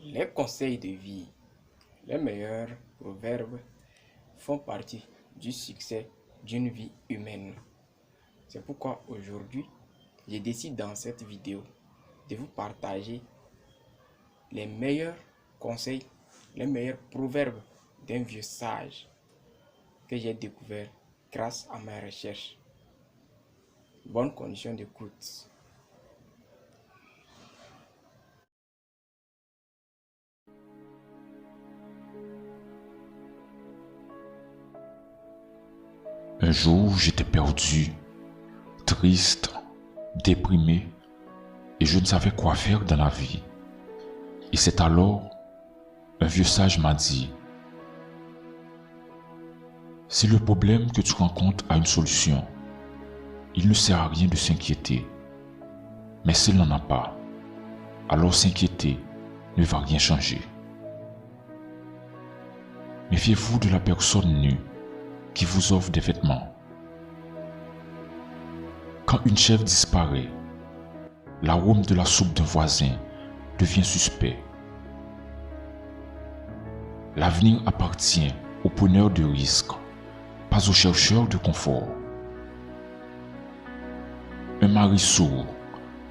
Les conseils de vie, les meilleurs proverbes font partie du succès d'une vie humaine. C'est pourquoi aujourd'hui, je décide dans cette vidéo de vous partager les meilleurs conseils, les meilleurs proverbes d'un vieux sage que j'ai découvert grâce à ma recherche. Bonne condition d'écoute. Un jour, j'étais perdu, triste, déprimé, et je ne savais quoi faire dans la vie. Et c'est alors, un vieux sage m'a dit, si le problème que tu rencontres a une solution, il ne sert à rien de s'inquiéter. Mais s'il n'en a pas, alors s'inquiéter ne va rien changer. Méfiez-vous de la personne nue qui vous offre des vêtements. Quand une chèvre disparaît, l'arôme de la soupe d'un voisin devient suspect. L'avenir appartient aux preneurs de risques, pas aux chercheurs de confort. Un mari sourd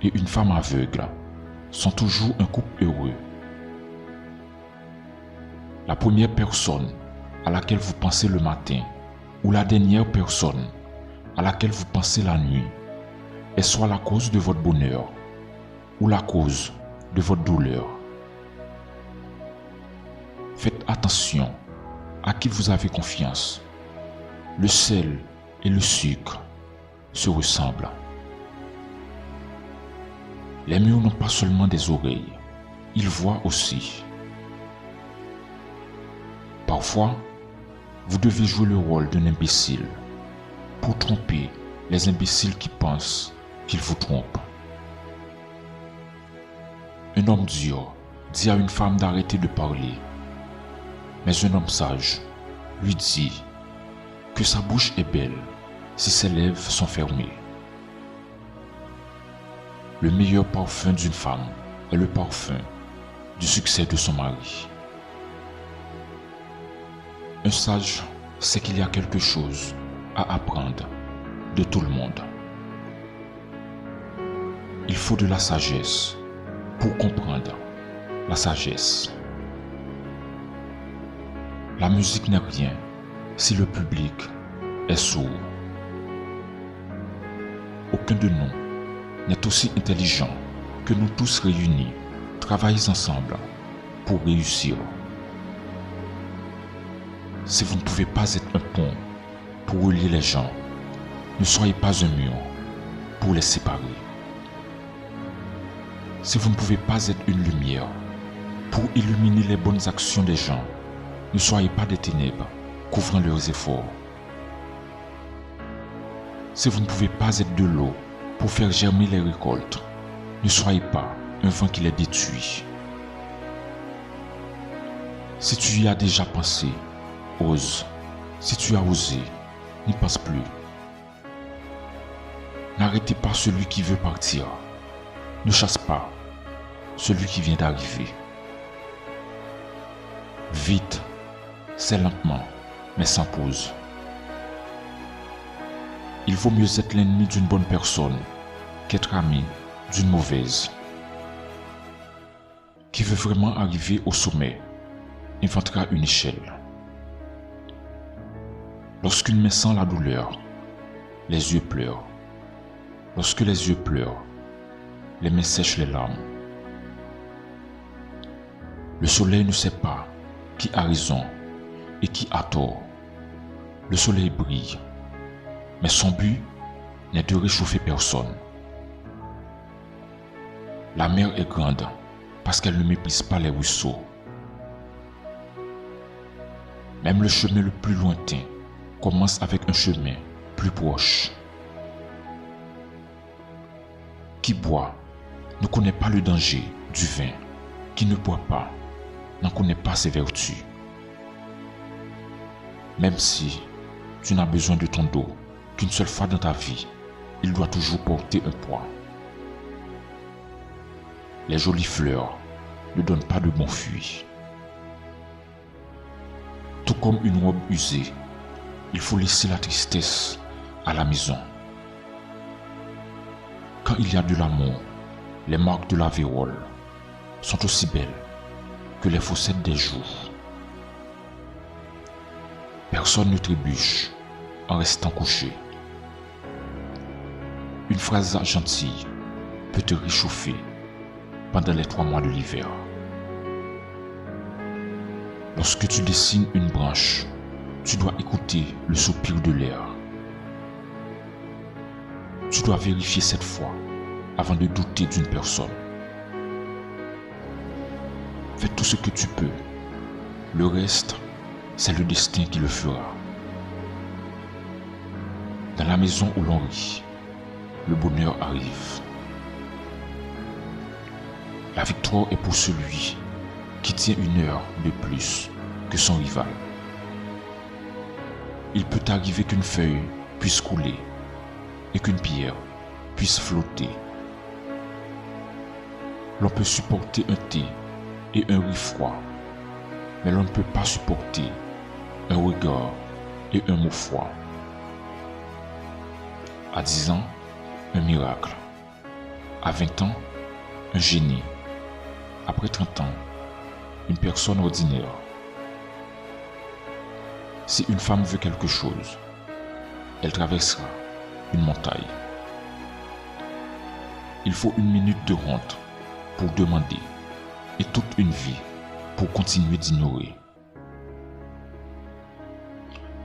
et une femme aveugle sont toujours un couple heureux. La première personne à laquelle vous pensez le matin ou la dernière personne à laquelle vous pensez la nuit est soit la cause de votre bonheur ou la cause de votre douleur. Faites attention à qui vous avez confiance. Le sel et le sucre se ressemblent. Les murs n'ont pas seulement des oreilles, ils voient aussi. Parfois, vous devez jouer le rôle d'un imbécile pour tromper les imbéciles qui pensent qu'ils vous trompent. Un homme dur dit à une femme d'arrêter de parler, mais un homme sage lui dit que sa bouche est belle si ses lèvres sont fermées. Le meilleur parfum d'une femme est le parfum du succès de son mari. Un sage sait qu'il y a quelque chose à apprendre de tout le monde. Il faut de la sagesse pour comprendre la sagesse. La musique n'est rien si le public est sourd. Aucun de nous n'est aussi intelligent que nous tous réunis travaillons ensemble pour réussir. Si vous ne pouvez pas être un pont pour relier les gens, ne soyez pas un mur pour les séparer. Si vous ne pouvez pas être une lumière pour illuminer les bonnes actions des gens, ne soyez pas des ténèbres couvrant leurs efforts. Si vous ne pouvez pas être de l'eau pour faire germer les récoltes, ne soyez pas un vent qui les détruit. Si tu y as déjà pensé, ose. Si tu as osé, n'y pense plus. N'arrêtez pas celui qui veut partir. Ne chasse pas celui qui vient d'arriver. Vite, c'est lentement, mais sans pause. Il vaut mieux être l'ennemi d'une bonne personne qu'être ami d'une mauvaise. Qui veut vraiment arriver au sommet inventera une échelle. Lorsqu'une main sent la douleur, les yeux pleurent. Lorsque les yeux pleurent, les mains sèchent les larmes. Le soleil ne sait pas qui a raison et qui a tort. Le soleil brille, mais son but n'est de réchauffer personne. La mer est grande parce qu'elle ne méprise pas les ruisseaux. Même le chemin le plus lointain commence avec un chemin plus proche. Qui boit ne connaît pas le danger du vin. Qui ne boit pas n'en connaît pas ses vertus. Même si tu n'as besoin de ton dos qu'une seule fois dans ta vie, il doit toujours porter un poids. Les jolies fleurs ne donne pas de bon fruit. Tout comme une robe usée, il faut laisser la tristesse à la maison. Quand il y a de l'amour, les marques de la vérole sont aussi belles que les fossettes des jours. Personne ne trébuche en restant couché. Une phrase gentille peut te réchauffer pendant les 3 mois de l'hiver. Lorsque tu dessines une branche, tu dois écouter le soupir de l'air. Tu dois vérifier cette fois avant de douter d'une personne. Fais tout ce que tu peux. Le reste, c'est le destin qui le fera. Dans la maison où l'on rit, le bonheur arrive. La victoire est pour celui qui tient 1 heure de plus que son rival. Il peut arriver qu'une feuille puisse couler et qu'une pierre puisse flotter. L'on peut supporter un thé et un riz froid, mais l'on ne peut pas supporter un regard et un mot froid. À 10 ans, un miracle. À 20 ans, un génie. Après 30 ans, une personne ordinaire. Si une femme veut quelque chose, elle traversera une montagne. Il faut 1 minute de honte pour demander et toute une vie pour continuer d'ignorer.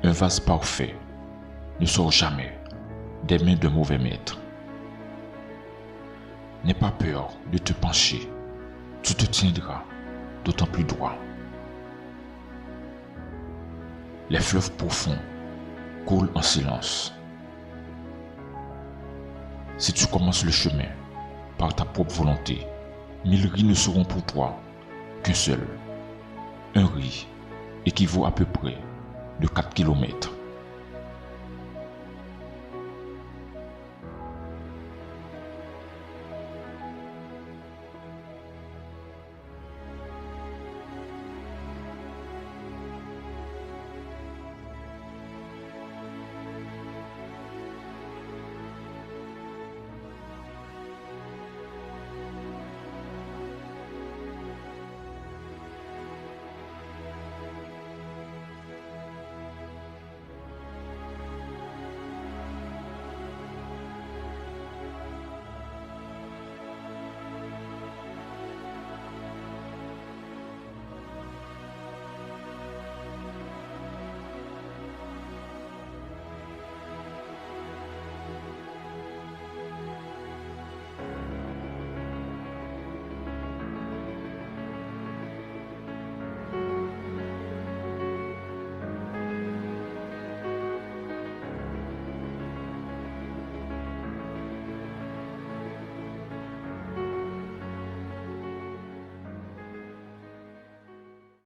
Un vase parfait ne sort jamais des mains d'un mauvais maître. N'aie pas peur de te pencher, tu te tiendras d'autant plus droit. Les fleuves profonds coulent en silence. Si tu commences le chemin par ta propre volonté, 1000 riz ne seront pour toi qu'un seul. Un riz équivaut à peu près de 4 kilomètres.